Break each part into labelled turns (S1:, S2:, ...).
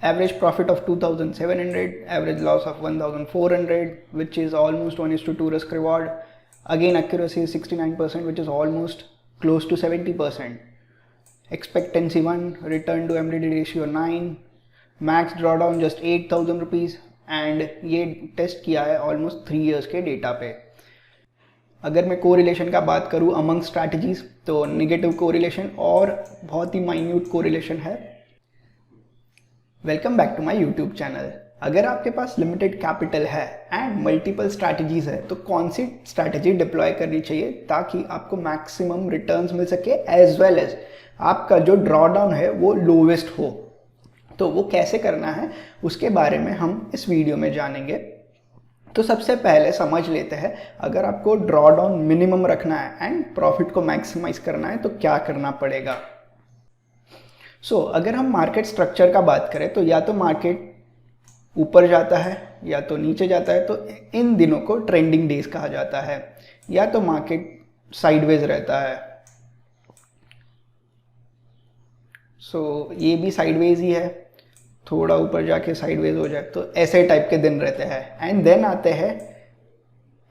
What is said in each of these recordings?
S1: average profit of 2700, average loss of 1400, which is almost 1:2 risk reward. Again, accuracy is 69%, which is almost close to 70%. Expectancy 1, return to MDD ratio 9, max drawdown just 8,000 rupees, and ये test किया है almost 3 years के data पे. अगर मैं correlation का बात करूँ अमंग स्ट्रैटेजीज, तो निगेटिव कोरिलेशन और बहुत ही माइन्यूट कोरिलेशन है. Welcome back to my YouTube channel. अगर आपके पास लिमिटेड कैपिटल है एंड मल्टीपल स्ट्रैटेजीज है तो कौन सी स्ट्रैटेजी डिप्लॉय करनी चाहिए ताकि आपको मैक्सिमम रिटर्न्स मिल सके, एज वेल एज आपका जो ड्रॉडाउन है वो लोवेस्ट हो. तो वो कैसे करना है उसके बारे में हम इस वीडियो में जानेंगे. तो सबसे पहले समझ लेते हैं, अगर आपको ड्रॉडाउन मिनिमम रखना है एंड प्रॉफिट को मैक्सिमाइज करना है तो क्या करना पड़ेगा. अगर हम मार्केट स्ट्रक्चर का बात करें तो या तो मार्केट ऊपर जाता है या तो नीचे जाता है, तो इन दिनों को ट्रेंडिंग डेज कहा जाता है. या तो मार्केट साइडवेज रहता है, ये भी साइडवेज ही है, थोड़ा ऊपर जाके साइडवेज हो जाए, तो ऐसे टाइप के दिन रहते हैं. एंड देन आते हैं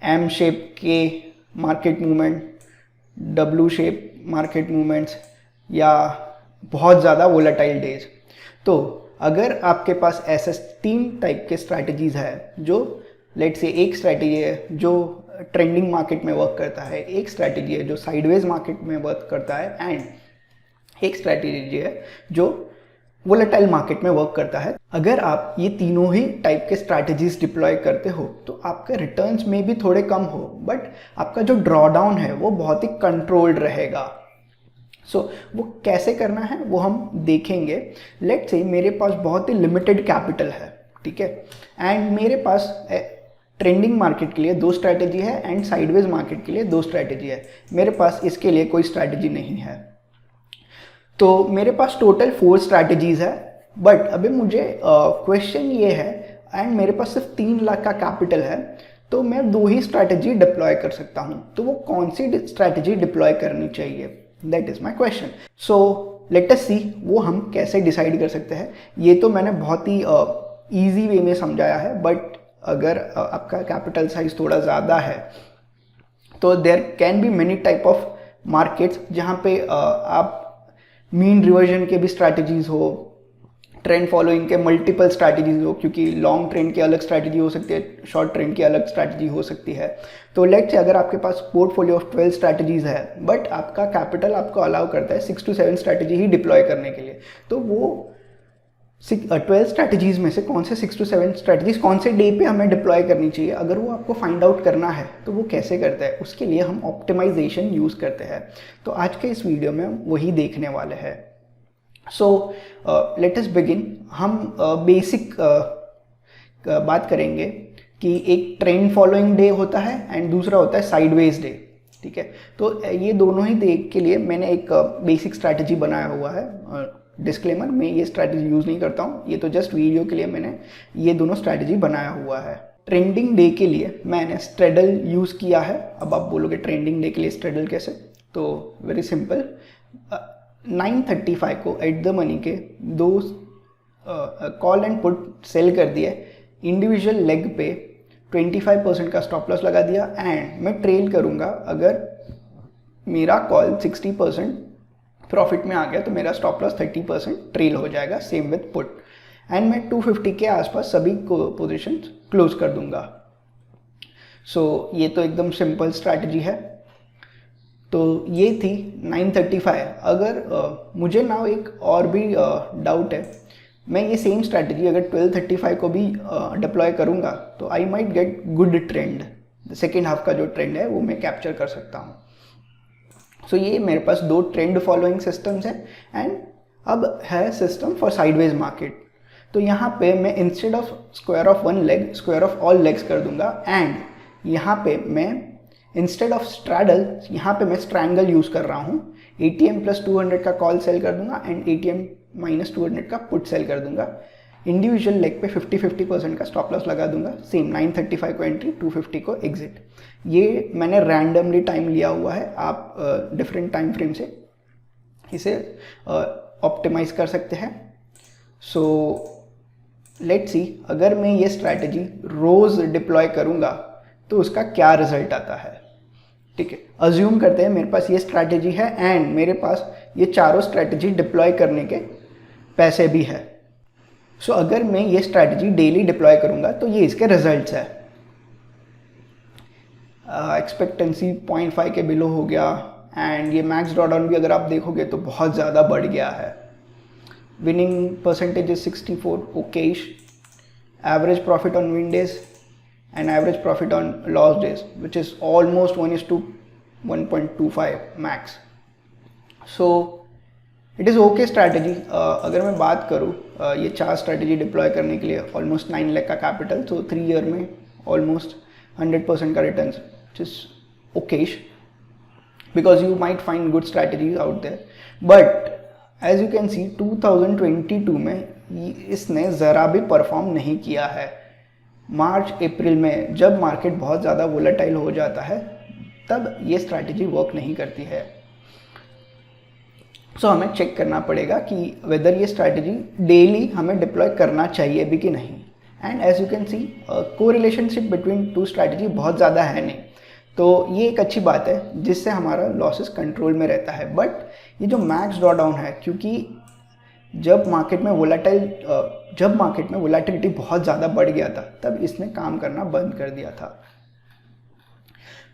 S1: एम शेप के market movement, W shape market movements, या बहुत ज़्यादा वोलेटाइल डेज. तो अगर आपके पास ऐसे 3 टाइप के स्ट्रैटेजीज है, जो लेट से एक स्ट्रैटेजी है जो ट्रेंडिंग मार्केट में वर्क करता है, एक स्ट्रैटेजी है जो साइडवेज मार्केट में वर्क करता है, एंड एक स्ट्रैटेजी है जो वोलेटाइल मार्केट में वर्क करता है. अगर आप ये तीनों ही टाइप के स्ट्रैटेजीज डिप्लॉय करते हो तो आपके रिटर्न्स में भी थोड़े कम हो, बट आपका जो ड्रॉडाउन है वो बहुत ही कंट्रोल्ड रहेगा. वो कैसे करना है वो हम देखेंगे. लेट्स से मेरे पास बहुत ही लिमिटेड कैपिटल है, ठीक है, एंड मेरे पास ट्रेंडिंग मार्केट के लिए 2 स्ट्रैटेजी है एंड साइडवेज मार्केट के लिए 2 स्ट्रैटेजी है. मेरे पास इसके लिए कोई स्ट्रैटेजी नहीं है. तो मेरे पास टोटल 4 स्ट्रैटेजीज है, बट अभी मुझे क्वेश्चन ये है, एंड मेरे पास सिर्फ 3 लाख का कैपिटल है, तो मैं 2 ही स्ट्रैटेजी डिप्लॉय कर सकता हूँ. तो वो कौन सी स्ट्रैटेजी डिप्लॉय करनी चाहिए, that is my question. Let us see वो हम कैसे डिसाइड कर सकते हैं. ये तो मैंने बहुत ही ईजी वे में समझाया है, बट अगर आपका कैपिटल साइज थोड़ा ज़्यादा है तो there can be many type of markets जहाँ पे आप मीन रिवर्जन के भी स्ट्रैटेजीज हो, ट्रेंड फॉलोइंग के मल्टीपल स्ट्रैटेजीज हो, क्योंकि लॉन्ग ट्रेंड की अलग स्ट्रैटेजी हो सकती है, शॉर्ट ट्रेंड की अलग स्ट्रैटेजी हो सकती है. तो लेट्स से अगर आपके पास पोर्टफोलियो ऑफ 12 स्ट्रैटेजीज है, बट आपका कैपिटल आपको अलाउ करता है 6 to 7 स्ट्रैटेजी ही डिप्लॉय करने के लिए, तो वो 12 स्ट्रैटेजीज में से कौन से 6 to 7 स्ट्रैटेजीज कौन से डे पे हमें डिप्लॉय करनी चाहिए, अगर वो आपको फाइंड आउट करना है तो वो कैसे करते हैं, उसके लिए हम ऑप्टिमाइजेशन यूज़ करते हैं. तो आज के इस वीडियो में हम वही देखने वाले हैं. Let us begin. हम बेसिक बात करेंगे कि एक ट्रेंड फॉलोइंग डे होता है एंड दूसरा होता है साइडवेज डे, ठीक है. तो ये दोनों ही डे के लिए मैंने एक बेसिक स्ट्रैटेजी बनाया हुआ है. डिस्क्लेमर, मैं ये स्ट्रैटेजी यूज़ नहीं करता हूँ, ये तो जस्ट वीडियो के लिए मैंने ये दोनों स्ट्रैटेजी बनाया हुआ है. ट्रेंडिंग डे के लिए मैंने स्ट्रेडल यूज़ किया है. अब आप बोलोगे ट्रेंडिंग डे के लिए स्ट्रेडल कैसे, तो वेरी सिंपल. 9:35 को एट द मनी के 2 कॉल एंड पुट सेल कर दिए. इंडिविजुअल लेग पे 25% का स्टॉप लॉस लगा दिया, एंड मैं ट्रेल करूँगा. अगर मेरा कॉल 60% प्रॉफिट में आ गया तो मेरा स्टॉप लॉस 30% ट्रेल हो जाएगा. सेम विथ पुट, एंड मैं 250 के आसपास सभी को पोजिशन क्लोज कर दूंगा. ये तो एकदम सिंपल स्ट्रैटेजी है. तो ये थी 9:35. अगर मुझे ना एक और भी डाउट है, मैं ये सेम स्ट्रैटेजी अगर 12:35 को भी डिप्लॉय करूँगा तो I might get good trend. Second half का जो ट्रेंड है वो मैं कैप्चर कर सकता हूँ. ये मेरे पास 2 ट्रेंड फॉलोइंग सिस्टम्स हैं. एंड अब है सिस्टम फॉर साइडवेज मार्केट. तो यहाँ पे मैं instead of square of 1 leg square of all legs कर दूंगा, एंड यहाँ पे मैं इंस्टेड ऑफ स्ट्रैडल यहाँ पे मैं स्ट्रैंगल यूज़ कर रहा हूँ. ATM + 200 का कॉल सेल कर दूंगा एंड ATM - 200 का पुट सेल कर दूंगा. इंडिविजुअल लेग पे 50% का स्टॉप लॉस लगा दूंगा. सेम 9:35 को एंट्री, 250 को एग्जिट. ये मैंने रैंडमली टाइम लिया हुआ है. आप डिफरेंट टाइम फ्रेम से इसे ऑप्टिमाइज कर सकते हैं. लेट्स सी अगर मैं ये स्ट्रैटेजी रोज़ डिप्लॉय करूँगा तो उसका क्या रिजल्ट आता है। ठीक है, अज्यूम करते हैं मेरे पास ये स्ट्रैटेजी है एंड मेरे पास ये चारों स्ट्रैटेजी डिप्लॉय करने के पैसे भी है। सो अगर मैं ये स्ट्रैटेजी डेली डिप्लॉय करूँगा तो ये इसके रिजल्ट्स है। एक्सपेक्टेंसी 0.5 के बिलो हो गया एंड ये मैक्स ड्रॉडाउन भी अगर आप देखोगे तो बहुत ज़्यादा बढ़ गया है। Winning percentage is 64, Okesh. Average profit on win days and average profit on loss days, which is almost 1:1.25 max. So it is okay strategy. अगर मैं बात करूँ ये 4 स्ट्रैटेजी डिप्लॉय करने के लिए ऑलमोस्ट 9 लाख का कैपिटल, तो 3 ईयर में ऑलमोस्ट 100% का return, which is okayish because you might find good strategies out there. But as you can see 2022 में इसने ज़रा भी परफॉर्म नहीं किया है। मार्च अप्रैल में जब मार्केट बहुत ज़्यादा वोलेटाइल हो जाता है तब ये स्ट्रैटेजी वर्क नहीं करती है। सो हमें चेक करना पड़ेगा कि वेदर ये स्ट्रैटेजी डेली हमें डिप्लॉय करना चाहिए भी कि नहीं। And as you can see correlationship between two strategy बहुत ज़्यादा है नहीं, तो ये एक अच्छी बात है जिससे हमारा लॉसेस कंट्रोल में रहता है। बट ये जो मैक्स ड्रॉडाउन है, क्योंकि जब मार्केट में वोलेटिलिटी बहुत ज़्यादा बढ़ गया था तब इसने काम करना बंद कर दिया था।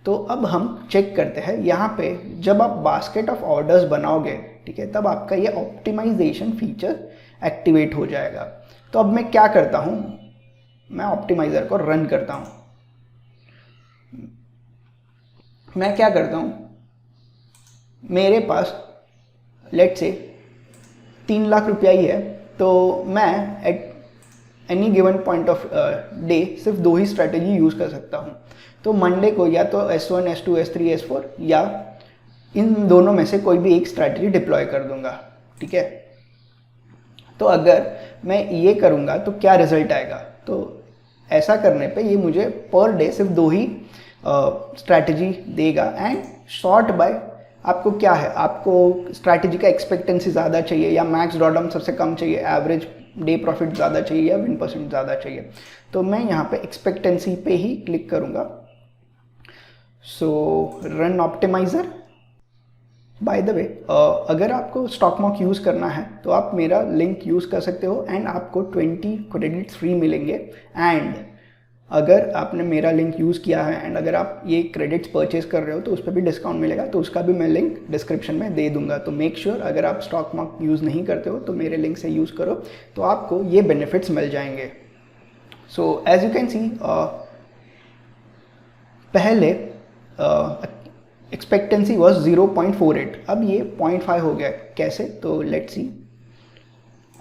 S1: तो अब हम चेक करते हैं यहाँ पे जब आप बास्केट ऑफ ऑर्डर्स बनाओगे, ठीक है, तब आपका ये ऑप्टिमाइजेशन फीचर एक्टिवेट हो जाएगा। तो अब मैं क्या करता हूँ, मैं ऑप्टिमाइज़र को रन करता हूँ। मैं क्या करता हूँ, मेरे पास लेट्स से 3 लाख रुपया ही है, तो मैं at any given point of day सिर्फ 2 ही स्ट्रैटेजी यूज़ कर सकता हूँ। तो मंडे को या तो S1, S2, S3, S4 या इन दोनों में से कोई भी एक स्ट्रैटेजी डिप्लॉय कर दूंगा। ठीक है, तो अगर मैं ये करूँगा तो क्या रिजल्ट आएगा, तो ऐसा करने पे ये मुझे पर डे सिर्फ 2 ही स्ट्रैटेजी देगा। एंड शॉर्ट बाय आपको क्या है, आपको स्ट्रैटेजी का एक्सपेक्टेंसी ज़्यादा चाहिए या मैक्स ड्रॉडाउन सबसे कम चाहिए, एवरेज डे प्रॉफिट ज़्यादा चाहिए या विन परसेंट ज़्यादा चाहिए, तो मैं यहाँ पे एक्सपेक्टेंसी पे ही क्लिक करूँगा। So run optimiser. By the way अगर आपको स्टॉकमॉक यूज़ करना है तो आप मेरा लिंक यूज़ कर सकते हो एंड आपको 20 क्रेडिट्स फ्री मिलेंगे। एंड अगर आपने मेरा लिंक यूज़ किया है एंड अगर आप ये क्रेडिट्स परचेज कर रहे हो तो उस पर भी डिस्काउंट मिलेगा, तो उसका भी मैं लिंक डिस्क्रिप्शन में दे दूंगा। तो मेक श्योर अगर आप स्टॉकमॉक यूज़ नहीं करते हो तो मेरे लिंक से यूज़ करो, तो आपको ये बेनिफिट्स मिल जाएंगे। So as you can see पहले एक्सपेक्टेंसी वॉज 0.48, अब ये 0.5 हो गया। कैसे, तो लेट्स सी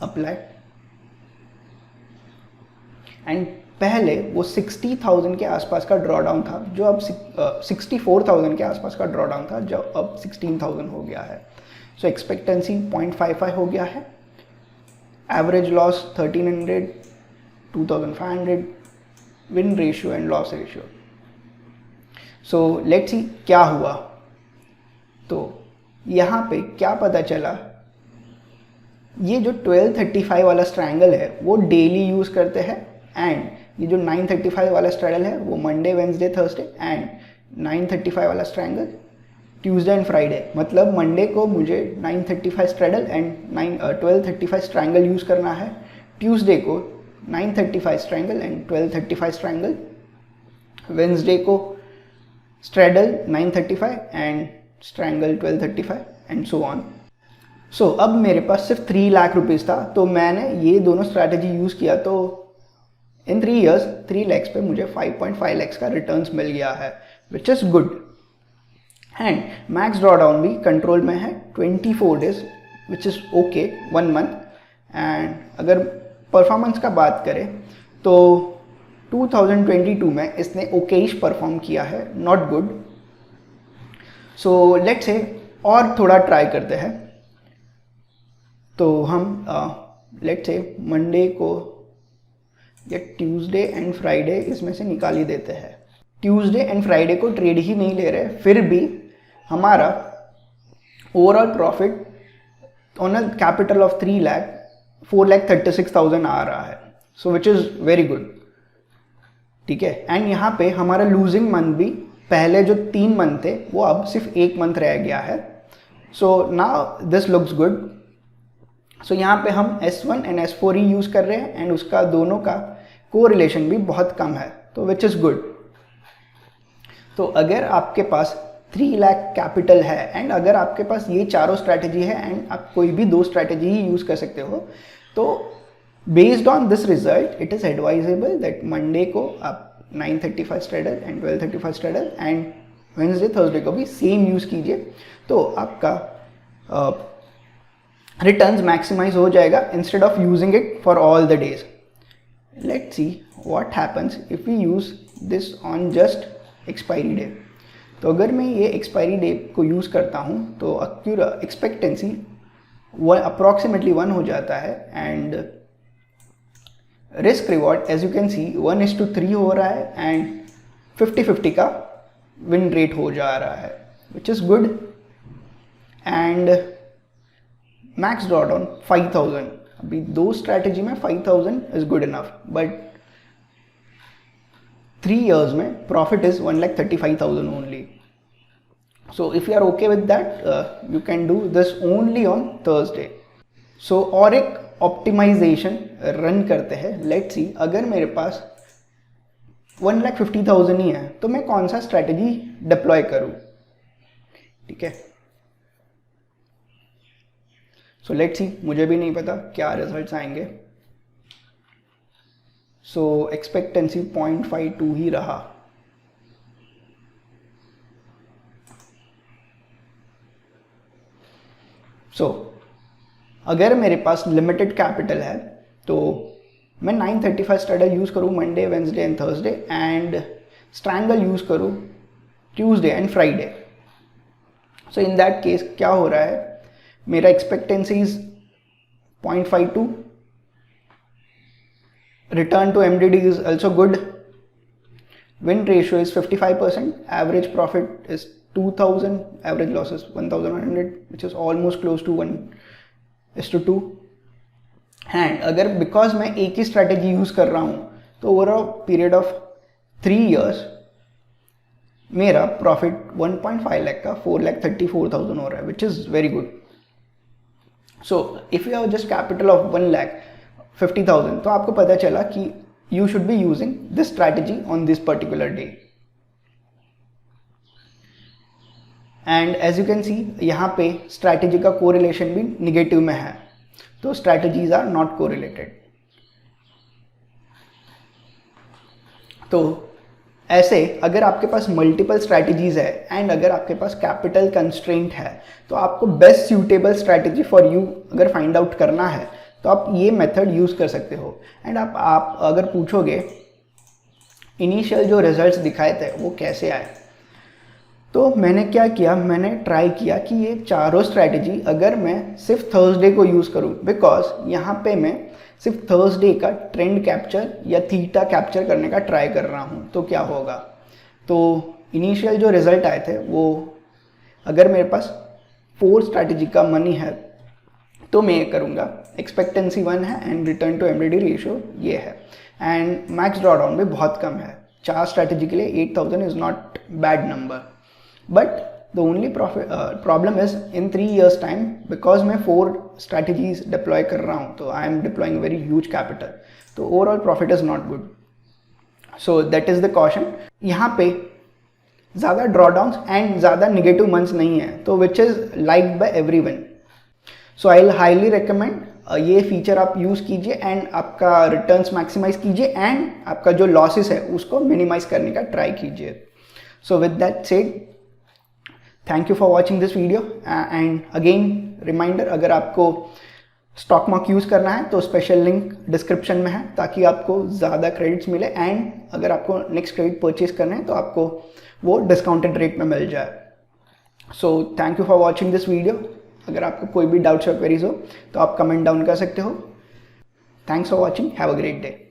S1: अप्लाई। एंड पहले वो 60,000 के आसपास का ड्रॉडाउन था, जो अब 64,000 के आसपास का ड्रॉडाउन था, जो अब 16,000 हो गया है। सो एक्सपेक्टेंसी 0.55 हो गया है। Average loss 1300, 2500, win ratio and loss ratio. So let's see क्या हुआ। तो यहाँ पे क्या पता चला, ये जो 1235 वाला स्ट्रैंगल है वो डेली यूज़ करते हैं एंड ये जो 935 वाला स्ट्रैंगल है वो मंडे, वेंसडे, थर्सडे एंड 935 वाला स्ट्रैंगल ट्यूसडे एंड फ्राइडे। मतलब मंडे को मुझे 935 स्ट्रैडल एंड 1235 स्ट्रैंगल यूज़ करना है, ट्यूसडे को 935 स्ट्रैंगल एंड 1235 स्ट्रैंगल, वेंसडे को straddle 935 and strangle 1235 and so on. So अब मेरे पास सिर्फ 3 लाख रुपीज़ था, तो मैंने ये दोनों स्ट्रैटेजी यूज़ किया, तो इन 3 years 3 lakhs पे मुझे 5.5 lakhs का रिटर्न्स मिल गया है, which is good. And max drawdown भी कंट्रोल में है 24 days, which is okay, 1 month। And अगर परफॉर्मेंस का बात करें तो 2022 में इसने ओकेश परफॉर्म किया है, not good. So let's say और थोड़ा ट्राई करते हैं। तो हम लेट्स से मंडे को या ट्यूसडे एंड फ्राइडे इसमें से निकाल ही देते हैं। ट्यूसडे एंड फ्राइडे को ट्रेड ही नहीं ले रहे, फिर भी हमारा overall profit on a capital of 3 lakh 4,36,000 आ रहा है। सो विच इज़ वेरी गुड, ठीक है। एंड यहाँ पे हमारा लूजिंग मंथ भी पहले जो 3 मंथ थे वो अब सिर्फ 1 मंथ रह गया है। So now this looks good. So यहाँ पे हम S1 and S4 he use कर रहे हैं एंड उसका दोनों का कोरिलेशन भी बहुत कम है, तो विच इज़ गुड। तो अगर आपके पास 3 लाख कैपिटल है एंड अगर आपके पास ये चारों स्ट्रैटेजी है एंड आप कोई भी 2 स्ट्रैटेजी ही यूज़ कर सकते हो, तो based on this result it is advisable that Monday को आप 9:35 straddle and 12:35 straddle and Wednesday Thursday को भी सेम यूज़ कीजिए, तो आपका रिटर्न्स मैक्सिमाइज हो जाएगा instead of using it for all the days. Let's see what happens if we use this on just expiry day. तो अगर मैं ये एक्सपायरी डे को यूज़ करता हूँ तो एक्सपेक्टेंसी अप्रॉक्सीमेटली 1 हो जाता है and risk reward as you can see 1:3 हो रहा है एंड 50-50 का विन रेट हो जा रहा है, which is good. And max drawdown 5000, अभी 2 स्ट्रैटेजी में 5000 is good enough, but 3 years में profit is 1,35,000 only. So if you are okay with that you can do this only on Thursday. So और एक optimisation run करते हैं। Let's see अगर मेरे पास 1,50,000 ही है तो मैं कौन सा स्ट्रैटेजी डिप्लॉय करूं, ठीक है। सो लेट्स सी, मुझे भी नहीं पता क्या रिजल्ट्स आएंगे। सो एक्सपेक्टेंसी 0.52 ही रहा। सो अगर मेरे पास लिमिटेड कैपिटल है तो मैं 9:35 स्ट्रैडल यूज़ करूँ Monday, Wednesday and Thursday and strangle use करूँ Tuesday and Friday. So in that case क्या हो रहा है, मेरा expectancy is 0.52, return to MDD is also good, win ratio is 55%, average profit is 2000, average loss is 1100, which is almost close to 1:2। And अगर because मैं एक ही strategy use कर रहा हूं तो over a period of 3 years मेरा profit 1.5 lakh का 4,34,000 हो रहा है, which is very good. So if you have just capital of 1,50,000 तो आपको पता चला कि you should be using this strategy on this particular day. And as you can see यहाँ पे स्ट्रैटेजी का कोरिलेशन भी निगेटिव में है, तो स्ट्रैटेजीज आर नॉट कोरिलेटेड। तो ऐसे अगर आपके पास मल्टीपल स्ट्रैटेजीज है एंड अगर आपके पास कैपिटल कंस्ट्रेंट है तो आपको best suitable strategy for you अगर फाइंड आउट करना है तो आप ये मेथड यूज़ कर सकते हो। एंड आप अगर पूछोगे इनिशियल जो रिजल्ट्स दिखाए थे वो कैसे आए, तो मैंने क्या किया, मैंने ट्राई किया कि ये चारों स्ट्रैटेजी अगर मैं सिर्फ थर्सडे को यूज़ करूँ, बिकॉज यहाँ पे मैं सिर्फ थर्सडे का ट्रेंड कैप्चर या थीटा कैप्चर करने का ट्राई कर रहा हूँ, तो क्या होगा। तो इनिशियल जो रिजल्ट आए थे वो अगर मेरे पास 4 स्ट्रैटेजी का मनी है तो मैं ये करूँगा, एक्सपेक्टेंसी 1 है and return to MDD ratio ये है एंड मैक्स ड्रॉडाउन भी बहुत कम है। 4 स्ट्रैटेजी के लिए 8,000 is not bad number, but the only problem is in 3 years time because मैं 4 स्ट्रैटेजीज डिप्लॉय कर रहा हूँ तो I am deploying very huge capital, तो overall profit is not good. So that is the caution. यहाँ पे ज़्यादा drawdowns and ज़्यादा निगेटिव मंथ्स नहीं है, तो which is liked by everyone. So I will highly recommend ये फीचर आप यूज़ कीजिए एंड आपका रिटर्न्स मैक्सिमाइज कीजिए एंड आपका जो लॉसेस है उसको मिनिमाइज करने का ट्राई कीजिए। So with that said, thank you for watching this video and again reminder, अगर आपको स्टॉक मार्क यूज़ करना है तो स्पेशल लिंक डिस्क्रिप्शन में है ताकि आपको ज़्यादा क्रेडिट्स मिले एंड अगर आपको नेक्स्ट क्रेडिट परचेज करना है तो आपको वो डिस्काउंटेड रेट में मिल जाए। So thank you for watching this video. अगर आपको कोई भी डाउट्स या क्वेरीज हो तो आप कमेंट डाउन कर सकते हो। Thanks for watching, have a great day.